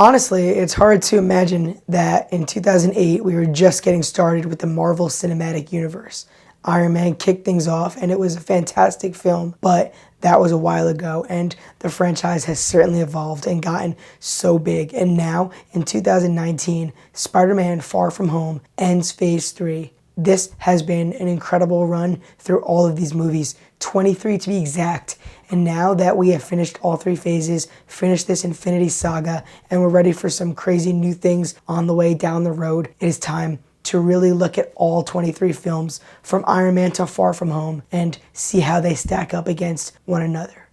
Honestly, it's hard to imagine that in 2008 we were just getting started with the Marvel Cinematic Universe. Iron Man kicked things off and it was a fantastic film, but that was a while ago and the franchise has certainly evolved and gotten so big. And now in 2019, Spider-Man Far From Home ends Phase 3. This has been an incredible run through all of these movies, 23 to be exact. And now that we have finished all 3 phases, finished this Infinity Saga, and we're ready for some crazy new things on the way down the road, it is time to really look at all 23 films from Iron Man to Far From Home and see how they stack up against one another.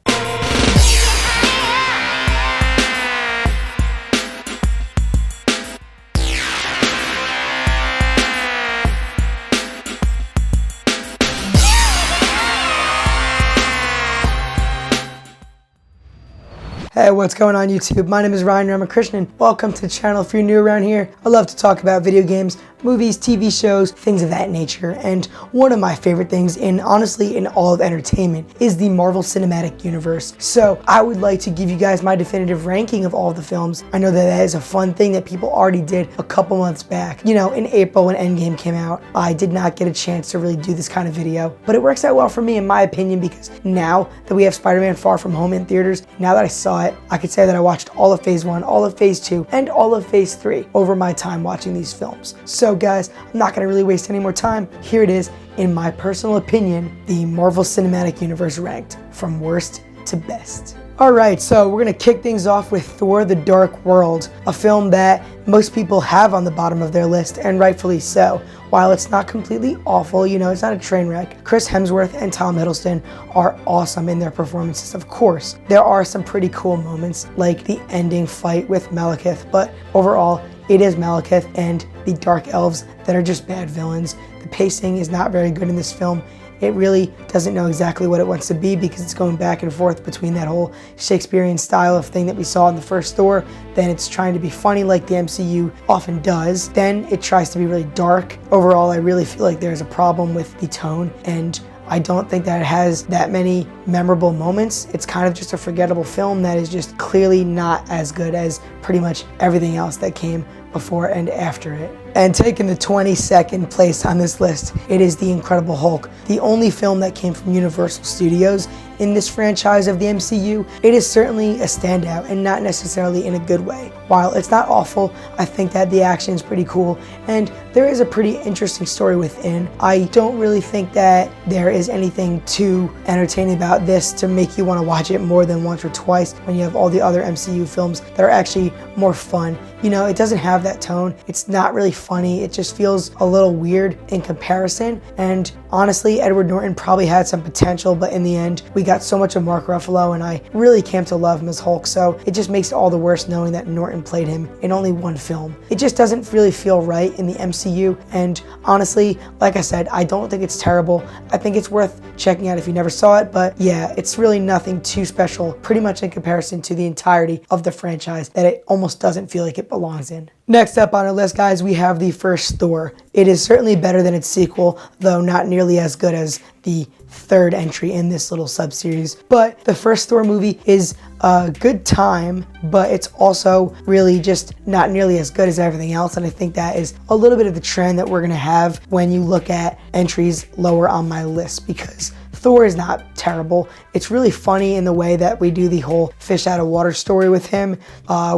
Hey, what's going on YouTube? My name is Ryan Ramakrishnan. Welcome to the channel. If you're new around here, I love to talk about video games, movies, TV shows, things of that nature. And one of my favorite things, honestly in all of entertainment, is the Marvel Cinematic Universe. So I would like to give you guys my definitive ranking of all the films. I know that is a fun thing that people already did a couple months back. You know, in April when Endgame came out, I did not get a chance to really do this kind of video, but it works out well for me in my opinion because now that we have Spider-Man Far From Home in theaters, now that I saw it, I could say that I watched all of Phase 1, all of Phase 2, and all of Phase 3 over my time watching these films. So guys, I'm not going to really waste any more time. Here it is, in my personal opinion, the Marvel Cinematic Universe ranked from worst to best. Alright, so we're going to kick things off with Thor: The Dark World, a film that most people have on the bottom of their list, and rightfully so. While it's not completely awful, you know, it's not a train wreck, Chris Hemsworth and Tom Hiddleston are awesome in their performances. Of course, there are some pretty cool moments, like the ending fight with Malekith, but overall, it is Malekith and the Dark Elves that are just bad villains. The pacing is not very good in this film. It really doesn't know exactly what it wants to be because it's going back and forth between that whole Shakespearean style of thing that we saw in the first Thor. Then it's trying to be funny like the MCU often does. Then it tries to be really dark. Overall, I really feel like there's a problem with the tone, and I don't think that it has that many memorable moments. It's kind of just a forgettable film that is just clearly not as good as pretty much everything else that came before and after it. And taking the 22nd place on this list, it is The Incredible Hulk, the only film that came from Universal Studios in this franchise of the MCU. It is certainly a standout and not necessarily in a good way. While it's not awful, I think that the action is pretty cool and there is a pretty interesting story within. I don't really think that there is anything too entertaining about this to make you want to watch it more than once or twice when you have all the other MCU films that are actually more fun. You know, it doesn't have that tone. It's not really funny. It just feels a little weird in comparison. And honestly, Edward Norton probably had some potential, but in the end, we got so much of Mark Ruffalo and I really came to love him as Hulk. So it just makes it all the worse knowing that Norton played him in only one film. It just doesn't really feel right in the MCU. And honestly, like I said, I don't think it's terrible. I think it's worth checking out if you never saw it. But yeah, it's really nothing too special, pretty much in comparison to the entirety of the franchise that it almost doesn't feel like it belongs in. Next up on our list, guys, we have the first Thor. It is certainly better than its sequel, though not nearly as good as the third entry in this little sub-series. But the first Thor movie is a good time, but it's also really just not nearly as good as everything else. And I think that is a little bit of the trend that we're going to have when you look at entries lower on my list, because Thor is not terrible. It's really funny in the way that we do the whole fish out of water story with him.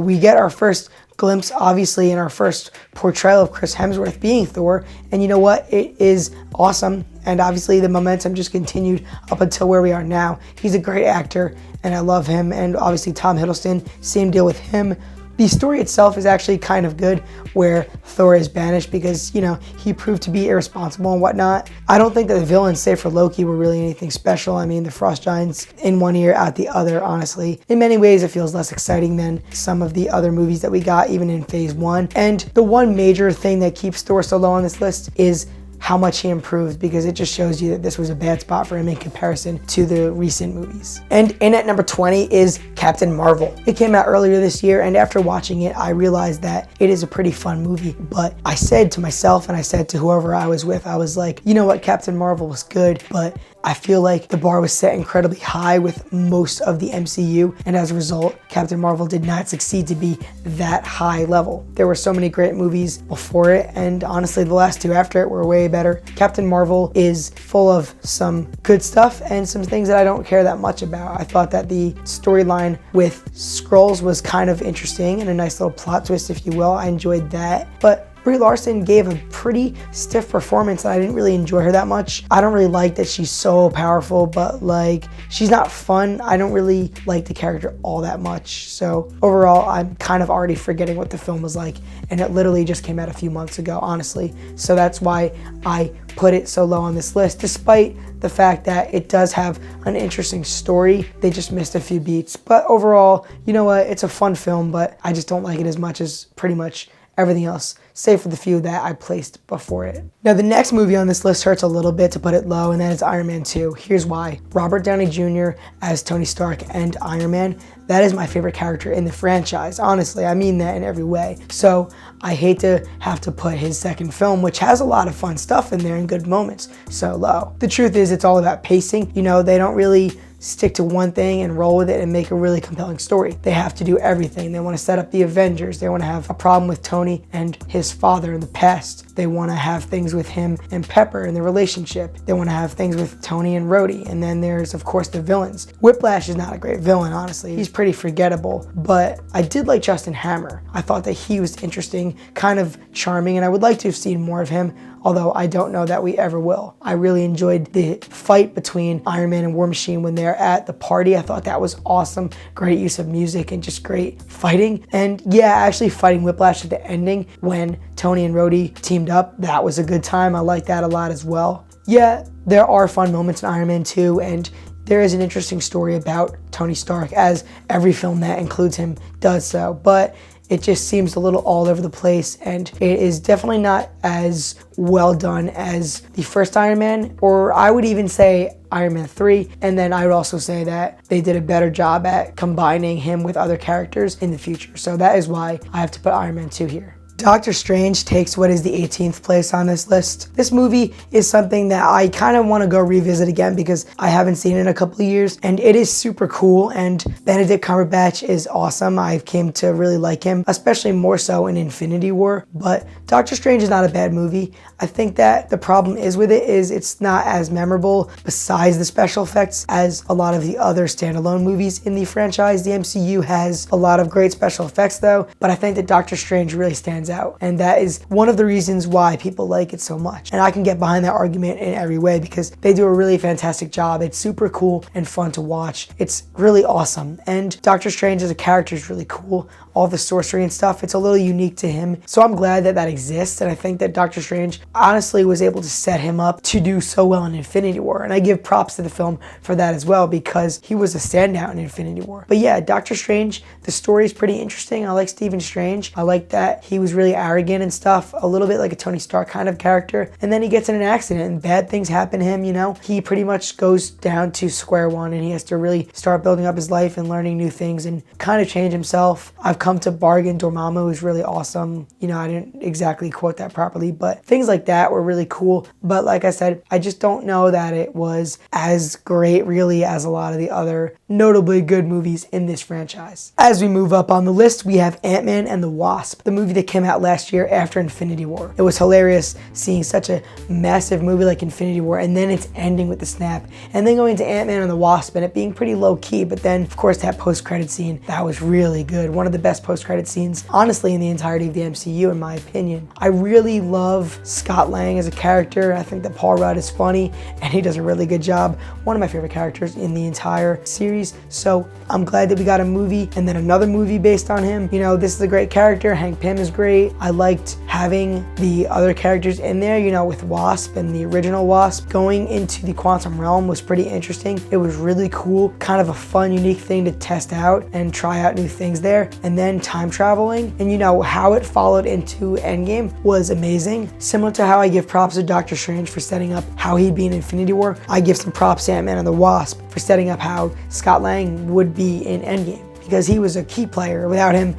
We get our first glimpse, obviously, in our first portrayal of Chris Hemsworth being Thor, and you know what? It is awesome, and obviously the momentum just continued up until where we are now. He's a great actor, and I love him, and obviously Tom Hiddleston, same deal with him. The story itself is actually kind of good, where Thor is banished because, you know, he proved to be irresponsible and whatnot. I don't think that the villains, save for Loki, were really anything special. I mean, the Frost Giants in one ear, out the other, honestly. In many ways, it feels less exciting than some of the other movies that we got, even in Phase 1. And the one major thing that keeps Thor so low on this list is how much he improved, because it just shows you that this was a bad spot for him in comparison to the recent movies. And in at number 20 is Captain Marvel. It came out earlier this year, and after watching it, I realized that it is a pretty fun movie. But I said to myself, and I said to whoever I was with, I was like, you know what, Captain Marvel was good, but I feel like the bar was set incredibly high with most of the MCU, and as a result, Captain Marvel did not succeed to be that high level. There were so many great movies before it, and honestly, the last two after it were way better. Captain Marvel is full of some good stuff and some things that I don't care that much about. I thought that the storyline with Skrulls was kind of interesting and a nice little plot twist, if you will. I enjoyed that, but Brie Larson gave a pretty stiff performance and I didn't really enjoy her that much. I don't really like that she's so powerful, but like, she's not fun. I don't really like the character all that much. So overall, I'm kind of already forgetting what the film was like, and it literally just came out a few months ago, honestly. So that's why I put it so low on this list, despite the fact that it does have an interesting story. They just missed a few beats. But overall, you know what? It's a fun film, but I just don't like it as much as pretty much everything else, save for the few that I placed before it. Now, the next movie on this list hurts a little bit to put it low, and that is Iron Man 2. Here's why. Robert Downey Jr. as Tony Stark and Iron Man, that is my favorite character in the franchise. Honestly, I mean that in every way. So I hate to have to put his second film, which has a lot of fun stuff in there and good moments, so low. The truth is, it's all about pacing. You know, they don't really stick to one thing and roll with it and make a really compelling story. They have to do everything. They want to set up the Avengers. They want to have a problem with Tony and his father in the past. They want to have things with him and Pepper in the relationship. They want to have things with Tony and Rhodey. And then there's, of course, the villains. Whiplash is not a great villain, honestly. He's pretty forgettable, but I did like Justin Hammer. I thought that he was interesting, kind of charming, and I would like to have seen more of him, although I don't know that we ever will. I really enjoyed the fight between Iron Man and War Machine when they're at the party. I thought that was awesome. Great use of music and just great fighting. And yeah, actually fighting Whiplash at the ending when Tony and Rhodey teamed up, that was a good time. I like that a lot as well. Yeah, there are fun moments in Iron Man 2, and there is an interesting story about Tony Stark, as every film that includes him does so, but it just seems a little all over the place, and it is definitely not as well done as the first Iron Man, or I would even say Iron Man 3, and then I would also say that they did a better job at combining him with other characters in the future. So that is why I have to put Iron Man 2 here. Doctor Strange takes what is the 18th place on this list. This movie is something that I kind of want to go revisit again because I haven't seen it in a couple of years, and it is super cool, and Benedict Cumberbatch is awesome. I came to really like him, especially more so in Infinity War, but Doctor Strange is not a bad movie. I think that the problem is with it is it's not as memorable besides the special effects as a lot of the other standalone movies in the franchise. The MCU has a lot of great special effects though, but I think that Doctor Strange really stands out, and that is one of the reasons why people like it so much. And I can get behind that argument in every way because they do a really fantastic job. It's super cool and fun to watch. It's really awesome, and Doctor Strange as a character is really cool. All the sorcery and stuff, it's a little unique to him. So I'm glad that that exists, and I think that Doctor Strange honestly was able to set him up to do so well in Infinity War, and I give props to the film for that as well because he was a standout in Infinity War. But yeah, Doctor Strange, the story is pretty interesting. I like Stephen Strange. I like that he was really arrogant and stuff, a little bit like a Tony Stark kind of character, and then he gets in an accident and bad things happen to him, you know? He pretty much goes down to square one, and he has to really start building up his life and learning new things and kind of change himself. I've come to bargain Dormammu, who's really awesome. You know, I didn't exactly quote that properly, but things like that were really cool. But like I said, I just don't know that it was as great really as a lot of the other notably good movies in this franchise. As we move up on the list, we have Ant-Man and the Wasp, the movie that came out last year after Infinity War. It was hilarious seeing such a massive movie like Infinity War, and then it's ending with the snap, and then going to Ant-Man and the Wasp and it being pretty low key, but then of course that post-credit scene, that was really good. One of the best post-credit scenes, honestly, in the entirety of the MCU, in my opinion. I really love Scott Lang as a character. I think that Paul Rudd is funny, and he does a really good job. One of my favorite characters in the entire series. So I'm glad that we got a movie and then another movie based on him. You know, this is a great character. Hank Pym is great. I liked having the other characters in there, you know, with Wasp and the original Wasp. Going into the quantum realm was pretty interesting. It was really cool, kind of a fun, unique thing to test out and try out new things there. And then time traveling, and you know, how it followed into Endgame was amazing. Similar to how I give props to Doctor Strange for setting up how he'd be in Infinity War, I give some props to Ant-Man and the Wasp for setting up how Scott Lang would be in Endgame, because he was a key player. Without him,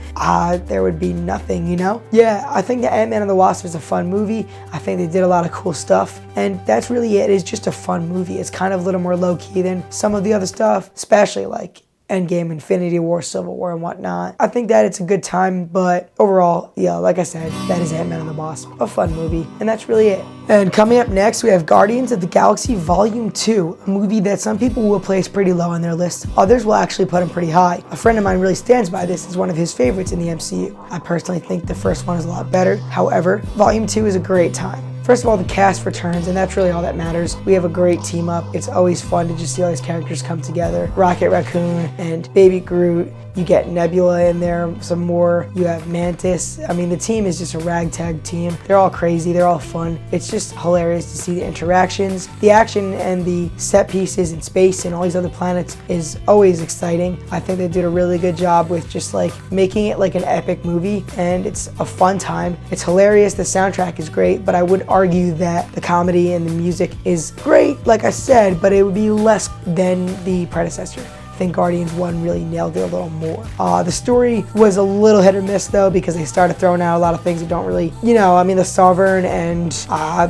there would be nothing, you know? Yeah, I think that Ant-Man and the Wasp is a fun movie. I think they did a lot of cool stuff, and that's really it. It's just a fun movie. It's kind of a little more low-key than some of the other stuff, especially like Endgame, Infinity War, Civil War, and whatnot. I think that it's a good time, but overall, yeah, like I said, that is Ant-Man and the Wasp, a fun movie, and that's really it. And coming up next, we have Guardians of the Galaxy Volume 2, a movie that some people will place pretty low on their list. Others will actually put him pretty high. A friend of mine really stands by this as one of his favorites in the MCU. I personally think the first one is a lot better. However, Volume 2 is a great time. First of all, the cast returns, and that's really all that matters. We have a great team up. It's always fun to just see all these characters come together. Rocket Raccoon and Baby Groot. You get Nebula in there some more. You have Mantis. I mean, the team is just a ragtag team. They're all crazy. They're all fun. It's just hilarious to see the interactions. The action and the set pieces in space and all these other planets is always exciting. I think they did a really good job with just like making it like an epic movie, and it's a fun time. It's hilarious. The soundtrack is great, but I would argue that the comedy and the music is great, like I said, but it would be less than the predecessor. I think Guardians 1 really nailed it a little more. The story was a little hit or miss though, because they started throwing out a lot of things that don't really, you know, I mean, the Sovereign and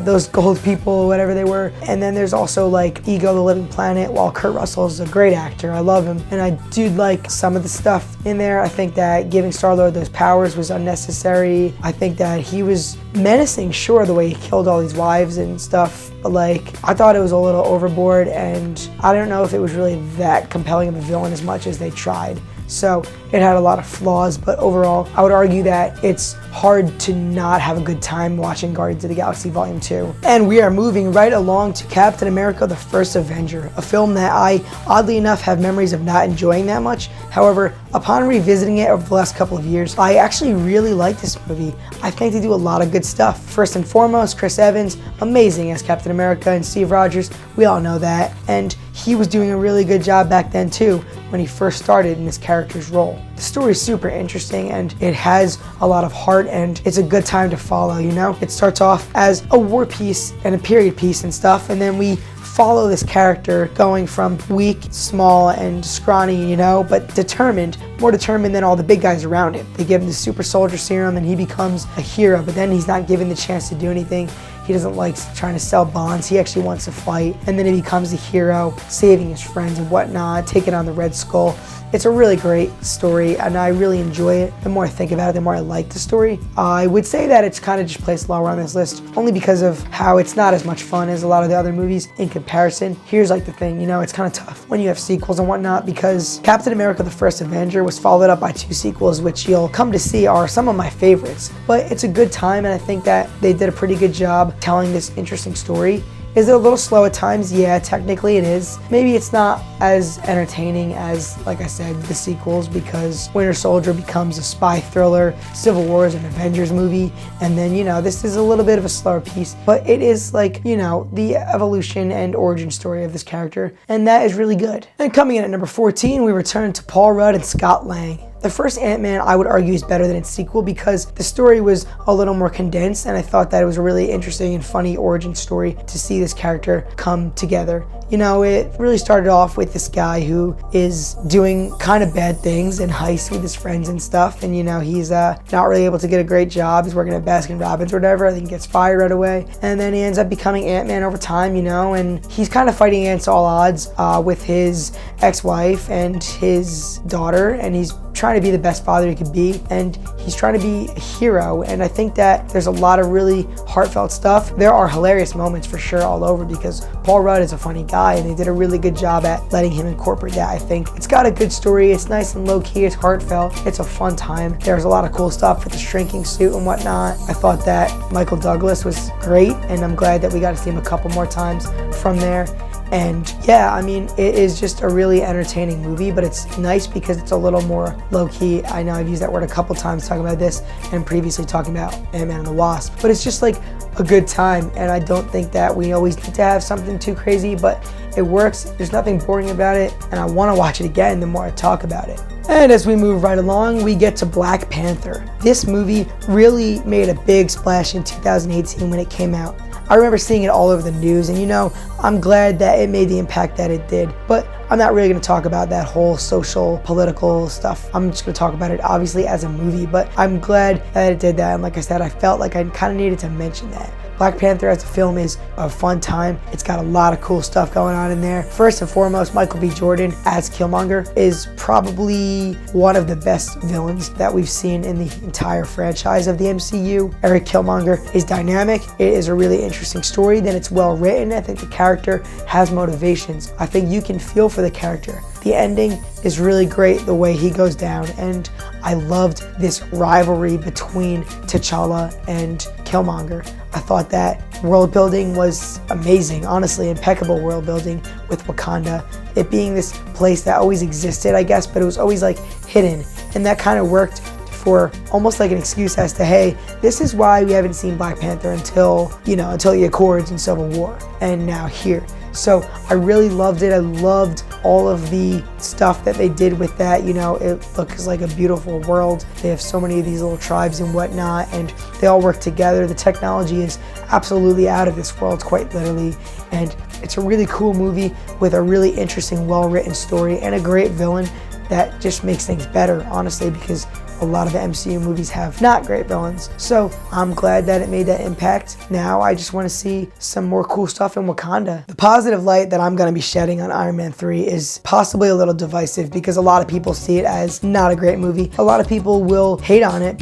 those gold people, whatever they were. And then there's also like Ego the Living Planet. While Kurt Russell is a great actor, I love him, and I do like some of the stuff in there. I think that giving Star-Lord those powers was unnecessary. I think that he was menacing, sure, the way he killed all these wives and stuff, but like, I thought it was a little overboard, and I don't know if it was really that compelling of a villain as much as they tried. So it had a lot of flaws, but overall, I would argue that it's hard to not have a good time watching Guardians of the Galaxy Volume 2. And we are moving right along to Captain America: The First Avenger, a film that I, oddly enough, have memories of not enjoying that much. However, upon revisiting it over the last couple of years, I actually really like this movie. I think they do a lot of good stuff. First and foremost, Chris Evans, amazing as Captain America, and Steve Rogers, we all know that. And he was doing a really good job back then too, when he first started in his character's role. The story is super interesting, and it has a lot of heart, and it's a good time to follow, you know? It starts off as a war piece and a period piece and stuff, and then we follow this character going from weak, small, and scrawny, you know, but determined, more determined than all the big guys around him. They give him the super soldier serum and he becomes a hero, but then he's not given the chance to do anything. He doesn't like trying to sell bonds. He actually wants to fight, and then he becomes a hero, saving his friends and whatnot, taking on the Red Skull. It's a really great story, and I really enjoy it. The more I think about it, the more I like the story. I would say that it's kind of just placed lower on this list, only because of how it's not as much fun as a lot of the other movies in comparison. Here's like the thing, you know, it's kind of tough when you have sequels and whatnot, because Captain America: The First Avenger was followed up by 2 sequels, which you'll come to see are some of my favorites. But it's a good time, and I think that they did a pretty good job telling this interesting story. Is it a little slow at times? Yeah, technically it is. Maybe it's not as entertaining as, like I said, the sequels, because Winter Soldier becomes a spy thriller, Civil War is an Avengers movie, and then, you know, this is a little bit of a slower piece, but it is like, you know, the evolution and origin story of this character, and that is really good. And coming in at number 14, we return to Paul Rudd and Scott Lang. The first Ant-Man, I would argue, is better than its sequel because the story was a little more condensed, and I thought that it was a really interesting and funny origin story to see this character come together. You know, it really started off with this guy who is doing kind of bad things and heists with his friends and stuff, and you know, he's not really able to get a great job. He's working at Baskin-Robbins or whatever. I think he gets fired right away, and then he ends up becoming Ant-Man over time, you know, and he's kind of fighting against all odds with his ex-wife and his daughter, and he's trying to be the best father he could be, and he's trying to be a hero. And I think that there's a lot of really heartfelt stuff. There are hilarious moments for sure all over, because Paul Rudd is a funny guy, and they did a really good job at letting him incorporate that. I think it's got a good story. It's nice and low-key. It's heartfelt. It's a fun time. There's a lot of cool stuff with the shrinking suit and whatnot. I thought that Michael Douglas was great, and I'm glad that we got to see him a couple more times from there. And yeah, I mean, it is just a really entertaining movie, but it's nice because it's a little more low-key. I know I've used that word a couple times talking about this and previously talking about Ant-Man and the Wasp, but it's just like a good time, and I don't think that we always need to have something too crazy, but it works. There's nothing boring about it, and I want to watch it again the more I talk about it. And as we move right along, we get to Black Panther. This movie really made a big splash in 2018 when it came out. I remember seeing it all over the news, and you know, I'm glad that it made the impact that it did. But I'm not really going to talk about that whole social, political stuff. I'm just going to talk about it obviously as a movie, but I'm glad that it did that. And like I said, I felt like I kind of needed to mention that. Black Panther as a film is a fun time. It's got a lot of cool stuff going on in there. First and foremost, Michael B. Jordan as Killmonger is probably one of the best villains that we've seen in the entire franchise of the MCU. Eric Killmonger is dynamic. It is a really interesting story. Then it's well written. I think the character has motivations. I think you can feel for the character. The ending is really great, the way he goes down, and I loved this rivalry between T'Challa and Killmonger. I thought that world building was amazing, honestly, impeccable world building with Wakanda. It being this place that always existed, I guess, but it was always like hidden, and that kind of worked for almost like an excuse as to, hey, this is why we haven't seen Black Panther until the Accords and Civil War, and now here. So I really loved it. I loved all of the stuff that they did with that. You know, it looks like a beautiful world. They have so many of these little tribes and whatnot, and they all work together. The technology is absolutely out of this world, quite literally. And it's a really cool movie with a really interesting, well-written story and a great villain that just makes things better, honestly, because a lot of the MCU movies have not great villains. So I'm glad that it made that impact. Now I just want to see some more cool stuff in Wakanda. The positive light that I'm going to be shedding on Iron Man 3 is possibly a little divisive because a lot of people see it as not a great movie. A lot of people will hate on it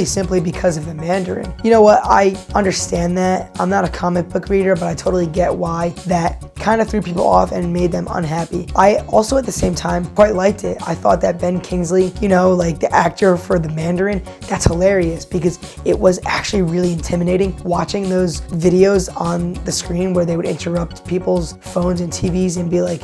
simply because of the Mandarin. You know what? I understand that. I'm not a comic book reader, but I totally get why that kind of threw people off and made them unhappy. I also at the same time quite liked it. I thought that Ben Kingsley, like the actor for the Mandarin, that's hilarious because it was actually really intimidating watching those videos on the screen where they would interrupt people's phones and TVs and be like,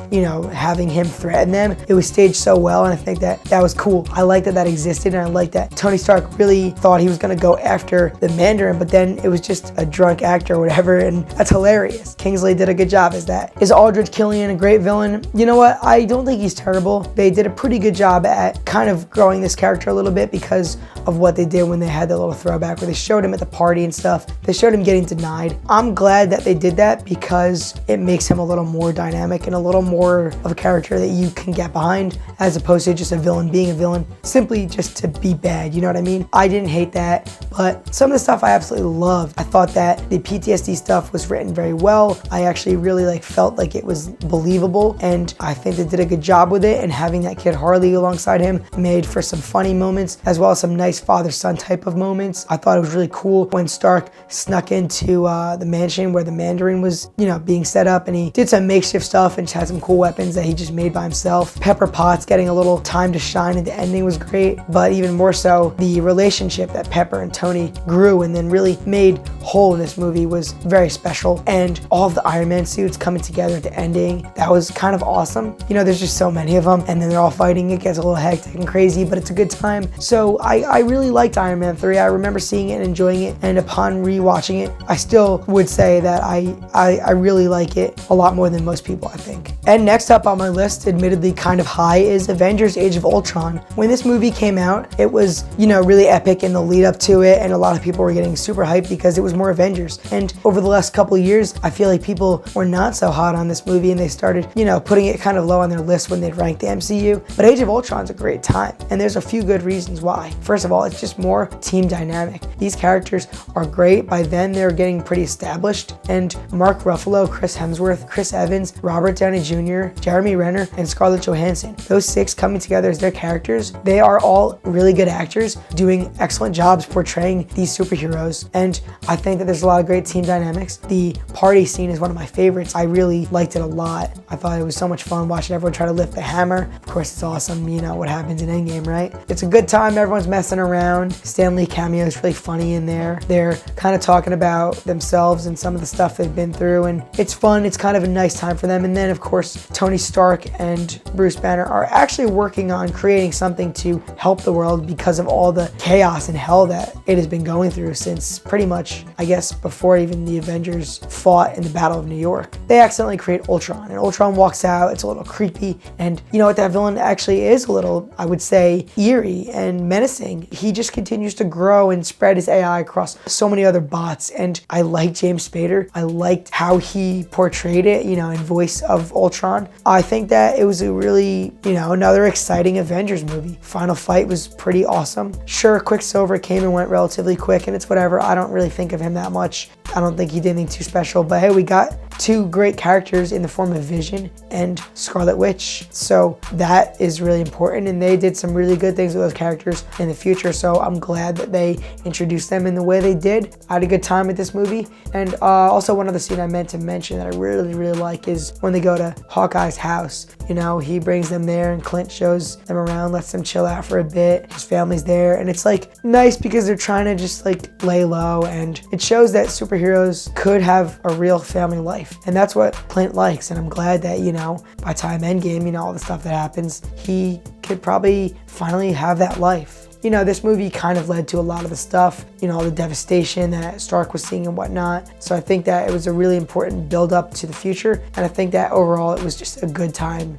having him threaten them. It was staged so well, and I think that was cool. I like that existed, and I like that Tony Stark really thought he was gonna go after the Mandarin, but then it was just a drunk actor or whatever, and that's hilarious. Kingsley did a good job as that. Is Aldrich Killian a great villain? You know what? I don't think he's terrible. They did a pretty good job at kind of growing this character a little bit because of what they did when they had that little throwback where they showed him at the party and stuff. They showed him getting denied. I'm glad that they did that because it makes him a little more dynamic and a little more of a character that you can get behind, as opposed to just a villain being a villain simply just to be bad, you know what I mean? I didn't hate that, but some of the stuff I absolutely loved. I thought that the PTSD stuff was written very well. I actually really felt like it was believable, and I think they did a good job with it, and having that kid Harley alongside him made for some funny moments as well as some nice father-son type of moments. I thought it was really cool when Stark snuck into the mansion where the Mandarin was, being set up, and he did some makeshift stuff and had some cool weapons that he just made by himself. Pepper Potts getting a little time to shine at the ending was great, but even more so, the relationship that Pepper and Tony grew and then really made whole in this movie was very special. And all of the Iron Man suits coming together at the ending, that was kind of awesome. There's just so many of them, and then they're all fighting. It gets a little hectic and crazy, but it's a good time. So I really liked Iron Man 3. I remember seeing it and enjoying it, and upon rewatching it, I still would say that I really like it a lot more than most people, I think. And next up on my list, admittedly kind of high, is Avengers Age of Ultron. When this movie came out, it was, really epic in the lead up to it, and a lot of people were getting super hyped because it was more Avengers. And over the last couple of years, I feel like people were not so hot on this movie, and they started, putting it kind of low on their list when they'd rank the MCU. But Age of Ultron's a great time, and there's a few good reasons why. First of all, it's just more team dynamic. These characters are great. By then, they're getting pretty established, and Mark Ruffalo, Chris Hemsworth, Chris Evans, Robert Downey Jr., Jeremy Renner, and Scarlett Johansson. Those six coming together as their characters, they are all really good actors doing excellent jobs portraying these superheroes, and I think that there's a lot of great team dynamics. The party scene is one of my favorites. I really liked it a lot. I thought it was so much fun watching everyone try to lift the hammer. Of course, it's awesome, what happens in Endgame, right? It's a good time. Everyone's messing around. Stan Lee cameo is really funny in there. They're kind of talking about themselves and some of the stuff they've been through, and it's fun. It's kind of a nice time for them. And then, of course, Tony Stark and Bruce Banner are actually working on creating something to help the world because of all the chaos and hell that it has been going through since pretty much, I guess, before even the Avengers fought in the Battle of New York. They accidentally create Ultron, and Ultron walks out. It's a little creepy, and you know what, that villain actually is a little, I would say, eerie and menacing. He just continues to grow and spread his AI across so many other bots, and I like James Spader. I liked how he portrayed it, you know, in voice of Ultron. I think that it was a really, you know, another exciting Avengers movie. Final fight was pretty awesome. Sure, Quicksilver came and went relatively quick, and it's whatever. I don't really think of him that much. I don't think he did anything too special, but hey, we got two great characters in the form of Vision and Scarlet Witch. So that is really important, and they did some really good things with those characters in the future. So I'm glad that they introduced them in the way they did. I had a good time with this movie. And also one other scene I meant to mention that I really, really like is when they go to Hawkeye's house. You know, he brings them there and Clint shows them around, lets them chill out for a bit. His family's there, and it's like nice because they're trying to just like lay low, and it shows that superheroes could have a real family life. And that's what Clint likes, and I'm glad that, you know, by time Endgame, you know, all the stuff that happens, he could probably finally have that life. You know, this movie kind of led to a lot of the stuff, you know, all the devastation that Stark was seeing and whatnot. So I think that it was a really important build up to the future, and I think that overall it was just a good time